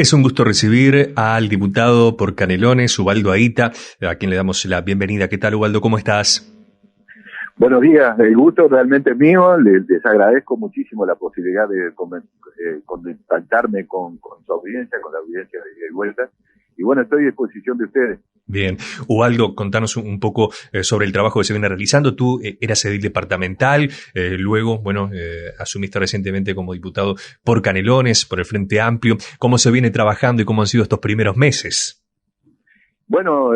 Es un gusto recibir al diputado por Canelones, Ubaldo Aita, a quien le damos la bienvenida. ¿Qué tal, Ubaldo? ¿Cómo estás? Buenos días, el gusto realmente es mío. Les agradezco muchísimo la posibilidad de contactarme con su audiencia, con la audiencia de ida y vuelta. Y bueno, estoy a disposición de ustedes. Bien. Ubaldo, contanos un poco sobre el trabajo que se viene realizando. Tú eras edil departamental, luego, asumiste recientemente como diputado por Canelones, por el Frente Amplio. ¿Cómo se viene trabajando y cómo han sido estos primeros meses? Bueno,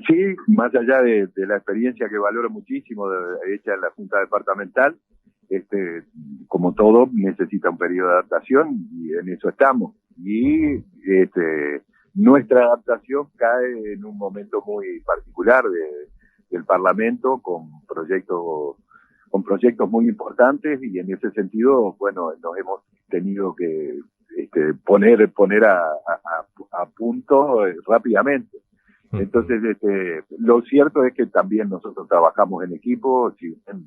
sí, más allá de la experiencia que valoro muchísimo hecha en la Junta Departamental, como todo, necesita un periodo de adaptación y en eso estamos. Y nuestra adaptación cae en un momento muy particular del Parlamento con proyectos muy importantes, y en ese sentido, bueno, nos hemos tenido que poner a punto rápidamente. Entonces, lo cierto es que también nosotros trabajamos en equipo. Si bien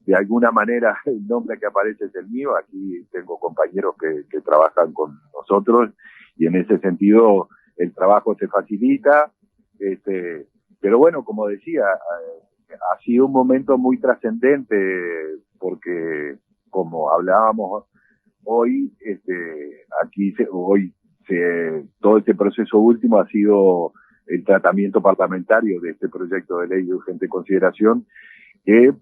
de alguna manera el nombre que aparece es el mío, aquí tengo compañeros que trabajan con nosotros, y en ese sentido el trabajo se facilita. Pero bueno, como decía, ha sido un momento muy trascendente, porque como hablábamos hoy, todo este proceso último ha sido el tratamiento parlamentario de este proyecto de ley de urgente consideración, que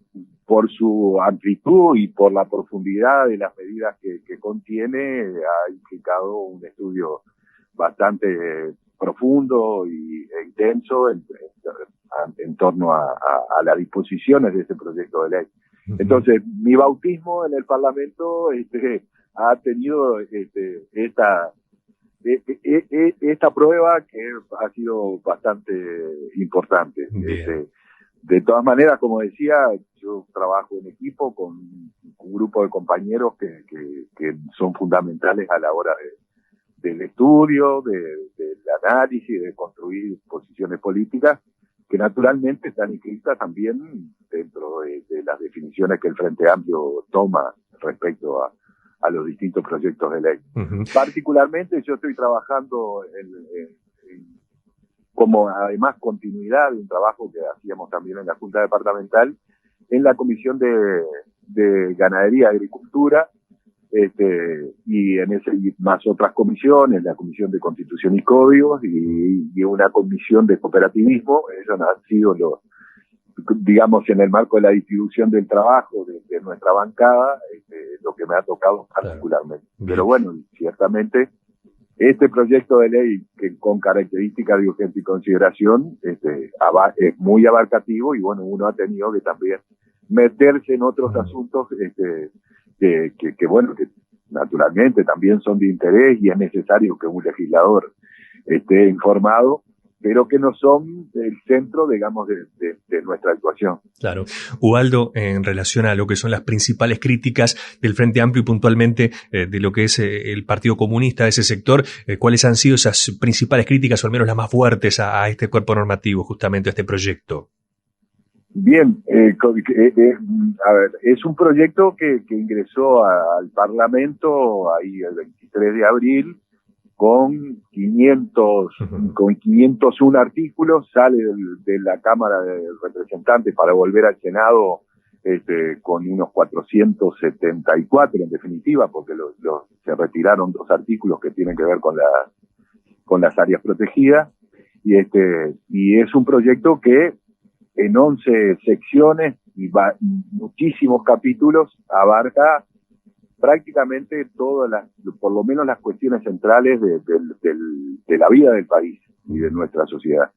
por su amplitud y por la profundidad de las medidas que contiene, ha implicado un estudio bastante profundo e intenso en torno a las disposiciones de este proyecto de ley. Entonces, mi bautismo en el Parlamento ha tenido esta prueba, que ha sido bastante importante. De todas maneras, como decía, yo trabajo en equipo con un grupo de compañeros que son fundamentales a la hora del estudio, del análisis, de construir posiciones políticas, que naturalmente están inscritas también dentro de las definiciones que el Frente Amplio toma respecto a los distintos proyectos de ley. Particularmente yo estoy trabajando como además continuidad de un trabajo que hacíamos también en la Junta Departamental, en la Comisión de Ganadería y Agricultura, y más otras comisiones, la Comisión de Constitución y Códigos y una comisión de cooperativismo. Ellos han sido digamos, en el marco de la distribución del trabajo de nuestra bancada, lo que me ha tocado particularmente. Claro. Pero bueno, ciertamente este proyecto de ley, que con características de urgente y consideración, es muy abarcativo, y bueno, uno ha tenido que también meterse en otros asuntos que naturalmente también son de interés, y es necesario que un legislador esté informado, pero que no son el centro, digamos, de nuestra actuación. Claro. Ubaldo, en relación a lo que son las principales críticas del Frente Amplio y puntualmente de lo que es el Partido Comunista de ese sector, ¿cuáles han sido esas principales críticas, o al menos las más fuertes, a este cuerpo normativo, justamente a este proyecto? Bien, a ver, es un proyecto que ingresó al Parlamento ahí el 23 de abril, con 501 artículos, sale de la Cámara de Representantes para volver al Senado con unos 474 en definitiva, porque se retiraron 2 artículos que tienen que ver con las áreas protegidas, y es un proyecto que en 11 secciones y muchísimos capítulos abarca prácticamente todas por lo menos las cuestiones centrales de la vida del país y de nuestra sociedad.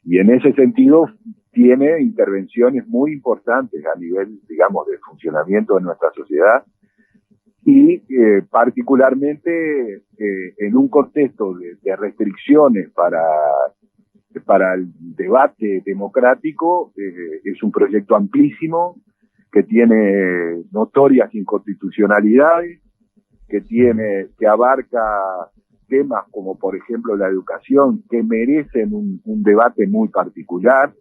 Y en ese sentido tiene intervenciones muy importantes a nivel, digamos, de funcionamiento de nuestra sociedad, y particularmente en un contexto de restricciones para el debate democrático. Es un proyecto amplísimo, que tiene notorias inconstitucionalidades, que abarca temas como, por ejemplo, la educación, que merecen un debate muy particular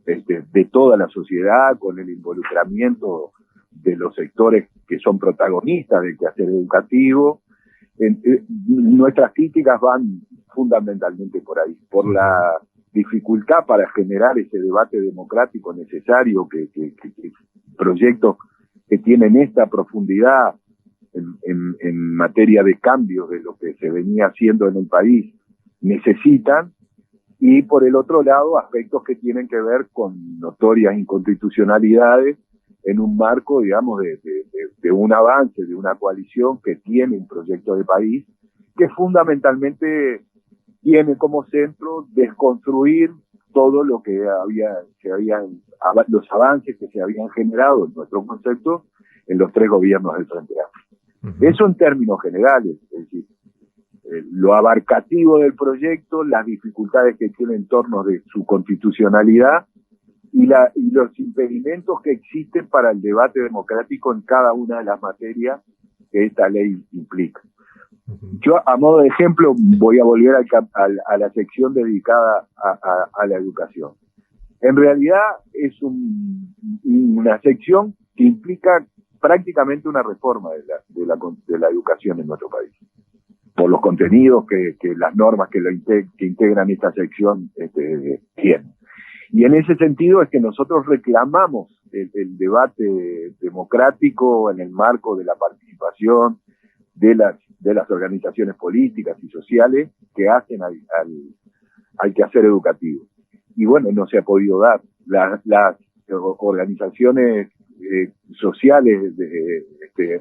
de toda la sociedad, con el involucramiento de los sectores que son protagonistas del quehacer educativo, Nuestras críticas van fundamentalmente por ahí, por la dificultad para generar ese debate democrático necesario que proyectos que tienen esta profundidad en materia de cambio de lo que se venía haciendo en el país necesitan, y por el otro lado aspectos que tienen que ver con notorias inconstitucionalidades en un marco, digamos, de un avance, de una coalición que tiene un proyecto de país que fundamentalmente tiene como centro desconstruir todo lo que los avances que se habían generado en nuestro concepto en los 3 gobiernos del Frente Amplio. Eso en términos generales, es decir, lo abarcativo del proyecto, las dificultades que tiene en torno de su constitucionalidad y los impedimentos que existen para el debate democrático en cada una de las materias que esta ley implica. Yo, a modo de ejemplo, voy a volver a la sección dedicada a la educación. En realidad es una sección que implica prácticamente una reforma de la educación en nuestro país, por los contenidos que las normas que integran esta sección tienen. Y en ese sentido es que nosotros reclamamos el debate democrático en el marco de la participación de las organizaciones políticas y sociales que hacen al quehacer educativo. Y bueno, no se ha podido dar. Las organizaciones sociales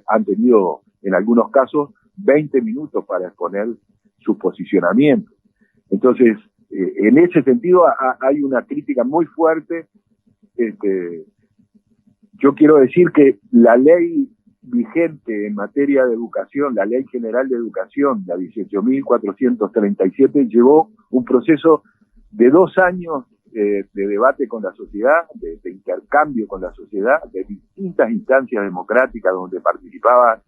han tenido, en algunos casos, 20 minutos para exponer su posicionamiento. Entonces, en ese sentido hay una crítica muy fuerte. Yo quiero decir que la ley vigente en materia de educación, la Ley General de Educación, la 18.437, llevó un proceso de 2 años de debate con la sociedad, de intercambio con la sociedad, de distintas instancias democráticas donde participaban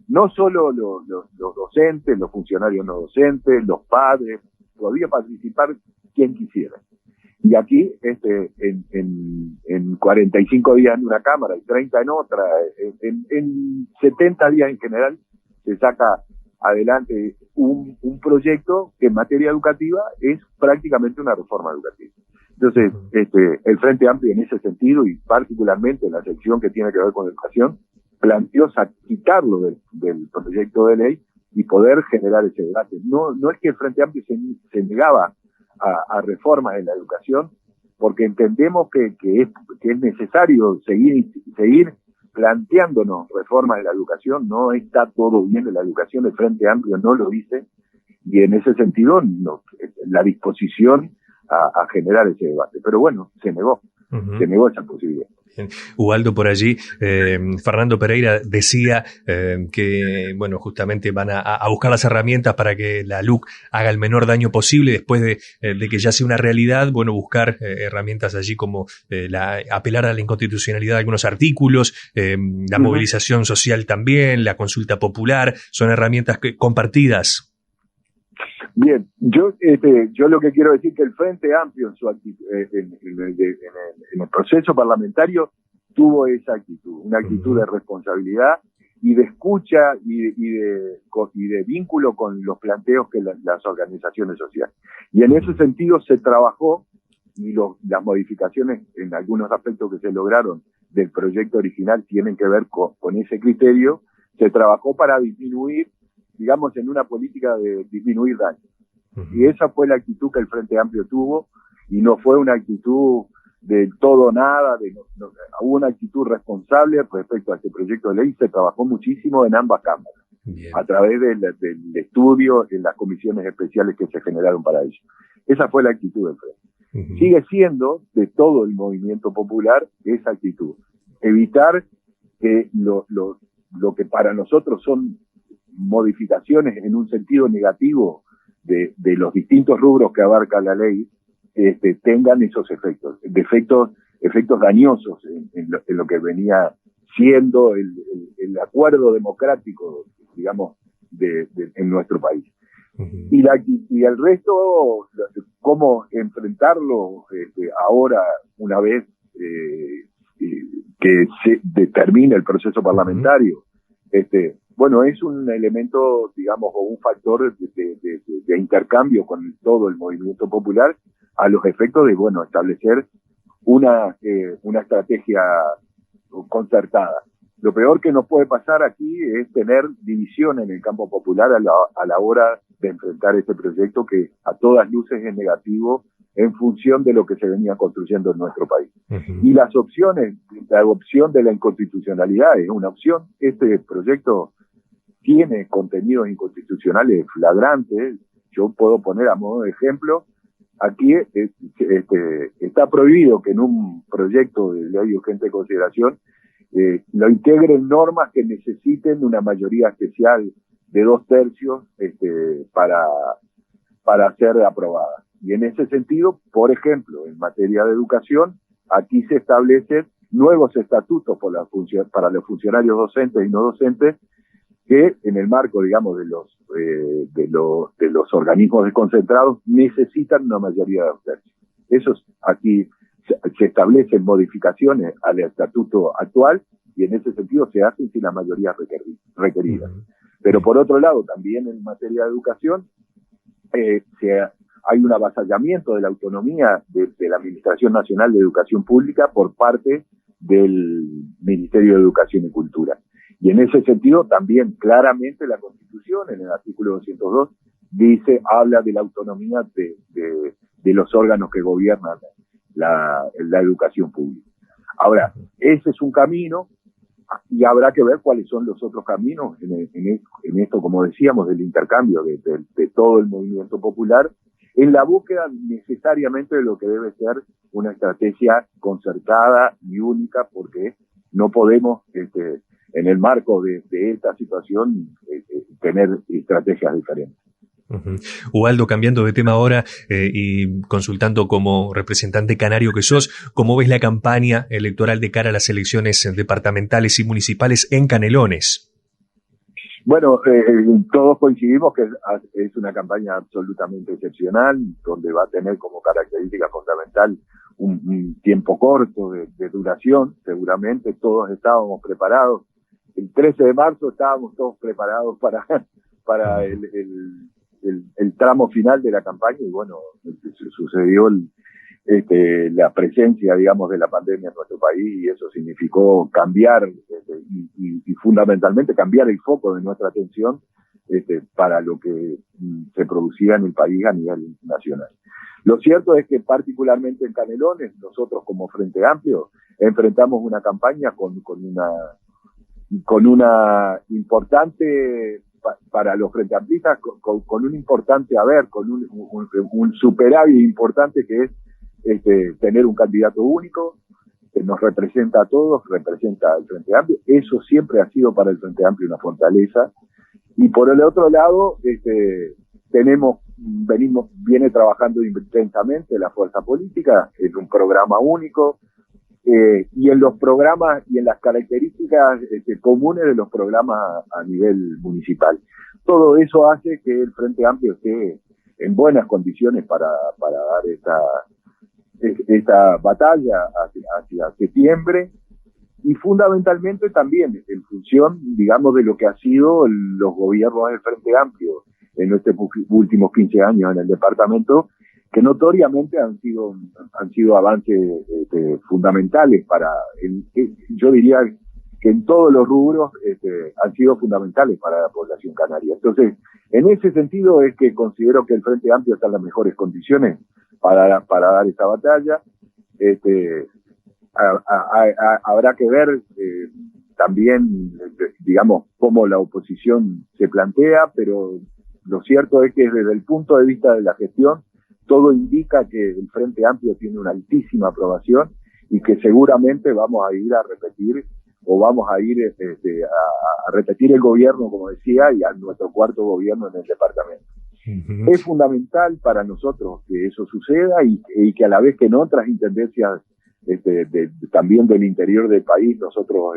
no solo los docentes, los funcionarios no docentes, los padres, podía participar quien quisiera. Y aquí, en 45 días en una cámara y 30 en otra, en 70 días en general, se saca adelante un proyecto que en materia educativa es prácticamente una reforma educativa. Entonces, el Frente Amplio en ese sentido, y particularmente en la sección que tiene que ver con educación, planteó quitarlo del proyecto de ley y poder generar ese debate. No es que el Frente Amplio se negaba a reformas en la educación, porque entendemos que es necesario seguir planteándonos reformas en la educación. No está todo bien en la educación, el Frente Amplio no lo dice, y en ese sentido la disposición a generar ese debate. Pero bueno, se negó esa posibilidad. Bien. Ubaldo, por allí, Fernando Pereira decía que, bueno, justamente van a buscar las herramientas para que la LUC haga el menor daño posible después de que ya sea una realidad. Bueno, buscar herramientas allí como apelar a la inconstitucionalidad de algunos artículos, la movilización social también, la consulta popular, son herramientas compartidas. Bien, yo lo que quiero decir que el Frente Amplio en el proceso parlamentario tuvo esa actitud, una actitud de responsabilidad y de escucha y de vínculo con los planteos que las organizaciones sociales. Y en ese sentido se trabajó, y las modificaciones en algunos aspectos que se lograron del proyecto original tienen que ver con ese criterio. Se trabajó para disminuir, digamos, en una política de disminuir daños. Y esa fue la actitud que el Frente Amplio tuvo, y no fue una actitud de todo o nada, hubo una actitud responsable respecto a este proyecto de ley. Se trabajó muchísimo en ambas cámaras, a través del estudio, en las comisiones especiales que se generaron para ello. Esa fue la actitud del Frente. Sigue siendo de todo el movimiento popular esa actitud. Evitar que lo que para nosotros son modificaciones en un sentido negativo de los distintos rubros que abarca la ley, tengan esos efectos dañosos en lo que venía siendo el acuerdo democrático, digamos, en nuestro país. Y el resto, cómo enfrentarlo ahora, una vez que se termine el proceso parlamentario, bueno, es un elemento, digamos, o un factor de intercambio con todo el movimiento popular a los efectos de, bueno, establecer una estrategia concertada. Lo peor que nos puede pasar aquí es tener división en el campo popular a la hora de enfrentar este proyecto que a todas luces es negativo en función de lo que se venía construyendo en nuestro país. Y las opciones, la opción de la inconstitucionalidad es una opción. Este proyecto tiene contenidos inconstitucionales flagrantes. Yo puedo poner a modo de ejemplo, aquí está prohibido que en un proyecto de ley urgente de consideración lo integren normas que necesiten una mayoría especial de 2/3 para ser aprobadas. Y en ese sentido, por ejemplo, en materia de educación, aquí se establecen nuevos estatutos para los funcionarios docentes y no docentes que en el marco, digamos, de los organismos desconcentrados necesitan una mayoría de 2/3. Eso aquí se establecen modificaciones al estatuto actual y en ese sentido se hacen sin la mayoría requerida. Pero por otro lado, también en materia de educación, hay un avasallamiento de la autonomía de la Administración Nacional de Educación Pública por parte del Ministerio de Educación y Cultura. Y en ese sentido también claramente la Constitución, en el artículo 202, habla de la autonomía de los órganos que gobiernan la educación pública. Ahora, ese es un camino y habrá que ver cuáles son los otros caminos en esto, como decíamos, del intercambio de todo el movimiento popular, en la búsqueda necesariamente de lo que debe ser una estrategia concertada y única, porque no podemos, en el marco de esta situación, tener estrategias diferentes. Ubaldo, cambiando de tema ahora y consultando como representante canario que sos, ¿cómo ves la campaña electoral de cara a las elecciones departamentales y municipales en Canelones? Bueno, todos coincidimos que es una campaña absolutamente excepcional, donde va a tener como característica fundamental un tiempo corto de duración. Seguramente todos estábamos preparados. El 13 de marzo estábamos todos preparados para el tramo final de la campaña y bueno, sucedió la presencia, digamos, de la pandemia en nuestro país y eso significó cambiar y fundamentalmente cambiar el foco de nuestra atención para lo que se producía en el país a nivel nacional. Lo cierto es que particularmente en Canelones, nosotros como Frente Amplio enfrentamos una campaña con una importante para los frente amplistas, con un importante haber, con un superávit importante que es tener un candidato único que nos representa a todos, representa al Frente Amplio. Eso siempre ha sido para el Frente Amplio una fortaleza. Y por el otro lado, viene trabajando intensamente la fuerza política en un programa único, y en los programas y en las características comunes de los programas a nivel municipal. Todo eso hace que el Frente Amplio esté en buenas condiciones para dar esta batalla hacia septiembre y fundamentalmente también en función, digamos, de lo que ha sido los gobiernos del Frente Amplio en estos últimos 15 años en el departamento, que notoriamente han sido avances fundamentales yo diría que en todos los rubros han sido fundamentales para la población canaria. Entonces, en ese sentido es que considero que el Frente Amplio está en las mejores condiciones para dar esta batalla. Habrá que ver también, digamos, cómo la oposición se plantea, pero lo cierto es que desde el punto de vista de la gestión, todo indica que el Frente Amplio tiene una altísima aprobación y que seguramente vamos a ir a repetir el gobierno, como decía, y a nuestro cuarto gobierno en el departamento. Es fundamental para nosotros que eso suceda y que a la vez que en otras intendencias también del interior del país, nosotros,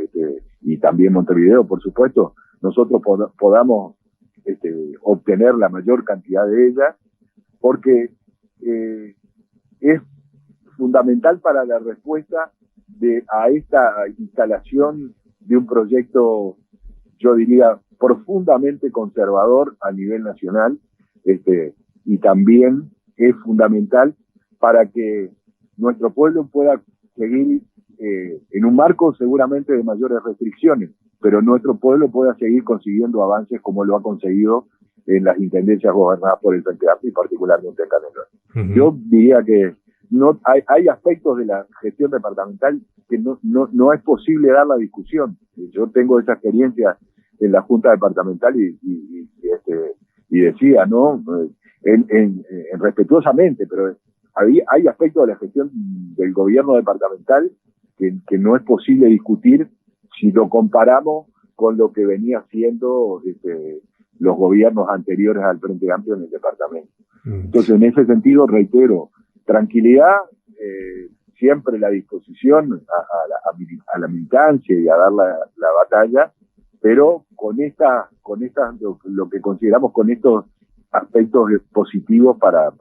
y también Montevideo, por supuesto, nosotros podamos obtener la mayor cantidad de ellas, porque es fundamental para la respuesta a esta instalación de un proyecto, yo diría, profundamente conservador a nivel nacional, y también es fundamental para que nuestro pueblo pueda seguir en un marco seguramente de mayores restricciones, pero nuestro pueblo pueda seguir consiguiendo avances como lo ha conseguido en las intendencias gobernadas por el Frente Amplio y particularmente en Canelones. Yo diría que no hay aspectos de la gestión departamental que no es posible dar la discusión. Yo tengo esa experiencia en la Junta Departamental y decía, ¿no? Respetuosamente, pero hay aspectos de la gestión del gobierno departamental que no es posible discutir si lo comparamos con lo que venía haciendo los gobiernos anteriores al Frente Amplio en el departamento. Entonces, en ese sentido, reitero, tranquilidad, siempre la disposición a la militancia y a dar la batalla, pero con lo que consideramos con estos aspectos positivos para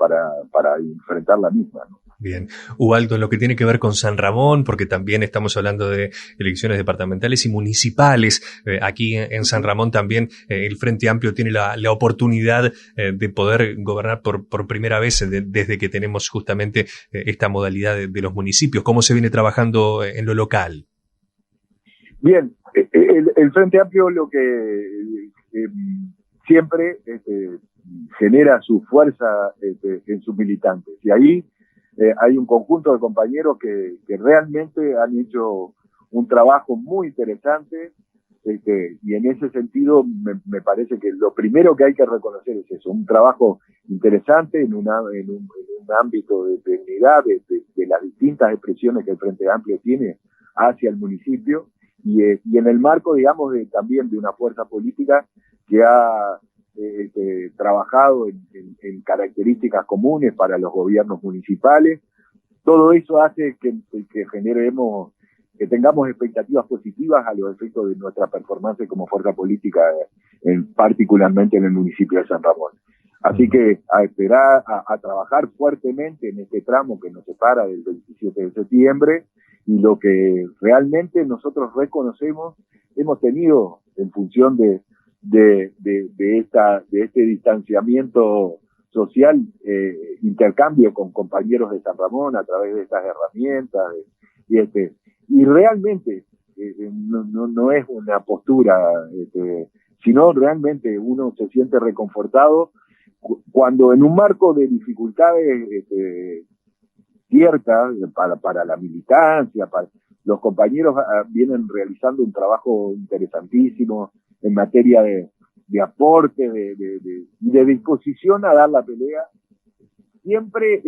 enfrentar la misma, ¿no? Bien. Ubaldo, en lo que tiene que ver con San Ramón, porque también estamos hablando de elecciones departamentales y municipales, aquí en San Ramón también el Frente Amplio tiene la oportunidad de poder gobernar por primera vez desde que tenemos justamente esta modalidad de los municipios. ¿Cómo se viene trabajando en lo local? Bien, el Frente Amplio lo que siempre genera su fuerza en sus militantes, y ahí hay un conjunto de compañeros que realmente han hecho un trabajo muy interesante, y en ese sentido me parece que lo primero que hay que reconocer es eso, un trabajo interesante en un ámbito de unidad de las distintas expresiones que el Frente Amplio tiene hacia el municipio, y en el marco, digamos, también de una fuerza política que ha trabajado en características comunes para los gobiernos municipales. Todo eso hace que tengamos expectativas positivas a los efectos de nuestra performance como fuerza política, particularmente en el municipio de San Ramón. Así que a esperar, a trabajar fuertemente en este tramo que nos separa del 27 de septiembre, y lo que realmente nosotros reconocemos, hemos tenido en función de este distanciamiento social, intercambio con compañeros de San Ramón a través de estas herramientas, y realmente no es una postura, sino realmente uno se siente reconfortado cuando en un marco de dificultades ciertas para la militancia, los compañeros vienen realizando un trabajo interesantísimo en materia de aporte, de disposición a dar la pelea, siempre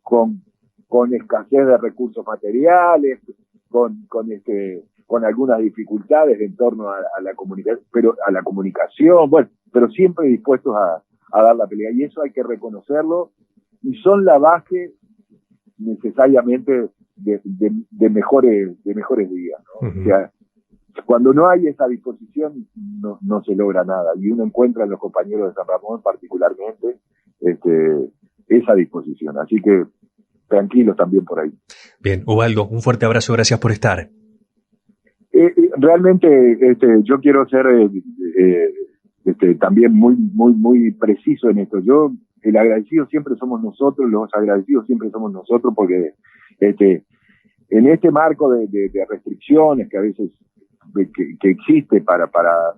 con escasez de recursos materiales, con algunas dificultades en torno a la comunicación, bueno, pero siempre dispuestos a dar la pelea, y eso hay que reconocerlo, y son la base necesariamente de mejores días, ¿no? O sea, cuando no hay esa disposición no se logra nada, y uno encuentra en los compañeros de San Ramón particularmente esa disposición, así que tranquilos también por ahí. Bien, Ubaldo, un fuerte abrazo, gracias por estar. Realmente yo quiero ser también muy preciso en esto. El agradecido siempre somos nosotros, los agradecidos siempre somos nosotros, porque en este marco de restricciones que a veces que existe para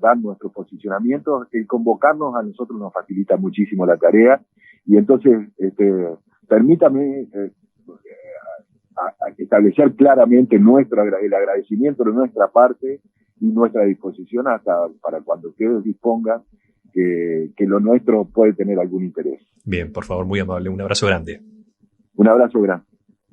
dar nuestros posicionamientos, el convocarnos a nosotros nos facilita muchísimo la tarea, y entonces permítame establecer claramente el agradecimiento de nuestra parte y nuestra disposición hasta para cuando ustedes dispongan que lo nuestro puede tener algún interés. Bien, por favor, muy amable. Un abrazo grande. Un abrazo grande.